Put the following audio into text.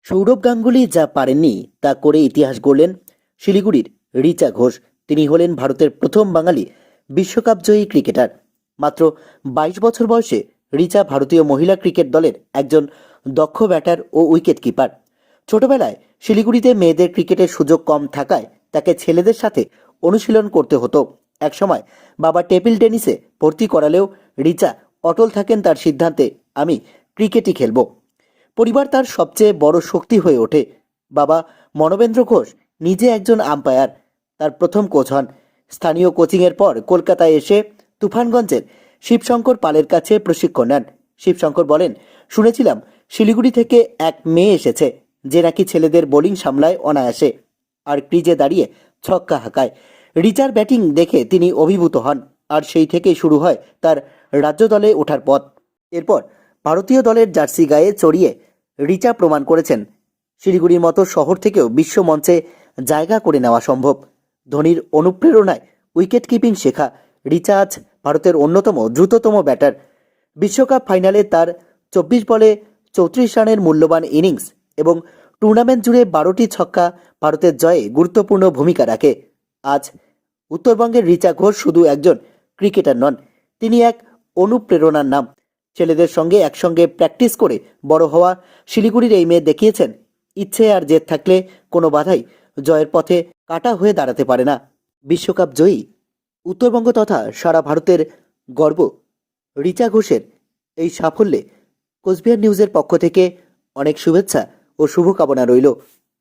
সৌরভ গাঙ্গুলি যা পারেননি তা করে ইতিহাস গড়লেন শিলিগুড়ির রিচা ঘোষ। তিনি হলেন ভারতের প্রথম বাঙালি বিশ্বকাপ জয়ী ক্রিকেটার। মাত্র ২২ বছর বয়সে রিচা ভারতীয় মহিলা ক্রিকেট দলের একজন দক্ষ ব্যাটার ও উইকেট কিপার। ছোটবেলায় শিলিগুড়িতে মেয়েদের ক্রিকেটের সুযোগ কম থাকায় তাকে ছেলেদের সাথে অনুশীলন করতে হতো। একসময় বাবা টেবিল টেনিসে ভর্তি করালেও রিচা অটল থাকেন তার সিদ্ধান্তে, আমি ক্রিকেটই খেলবো। পরিবার তার সবচেয়ে বড় শক্তি হয়ে ওঠে। বাবা মনোবেন্দ্র ঘোষ নিজে একজন আম্পায়ার, তার প্রথম কোচ হন। স্থানীয় কোচিংয়ের পর কলকাতায় এসে তুফানগঞ্জের শিবশঙ্কর পালের কাছে প্রশিক্ষণ নেন। শিবশঙ্কর বলেন, শুনেছিলাম শিলিগুড়ি থেকে এক মেয়ে এসেছে যে নাকি ছেলেদের বোলিং সামলায় অনায়াসে আর ক্রিজে দাঁড়িয়ে ছক্কা হাঁকায়। রিচার ব্যাটিং দেখে তিনি অভিভূত হন আর সেই থেকেই শুরু হয় তার রাজ্য দলে ওঠার পথ। এরপর ভারতীয় দলের জার্সি গায়ে চড়িয়ে রিচা প্রমাণ করেছেন শিলিগুড়ির মতো শহর থেকেও বিশ্ব মঞ্চে জায়গা করে নেওয়া সম্ভব। ধোনির অনুপ্রেরণায় উইকেট কিপিং শেখা রিচা আজ ভারতের অন্যতম দ্রুততম ব্যাটার। বিশ্বকাপ ফাইনালে তার ২৪ বলে ৩৪ রানের মূল্যবান ইনিংস এবং টুর্নামেন্ট জুড়ে ১২টি ছক্কা ভারতের জয়ে গুরুত্বপূর্ণ ভূমিকা রাখে। আজ উত্তরবঙ্গের রিচা ঘোষ শুধু একজন ক্রিকেটার নন, তিনি এক অনুপ্রেরণার নাম। ছেলেদের সঙ্গে একসঙ্গে প্র্যাকটিস করে বড় হওয়া শিলিগুড়ির এই মেয়ে দেখিয়েছেন, ইচ্ছে আর জেদ থাকলে কোনো বাধাই জয়ের পথে কাটা হয়ে দাঁড়াতে পারে না। বিশ্বকাপ জয়ী উত্তরবঙ্গ তথা সারা ভারতের গর্ব রিচা ঘোষের এই সাফল্যে কোচবিহার নিউজের পক্ষ থেকে অনেক শুভেচ্ছা ও শুভকামনা রইল।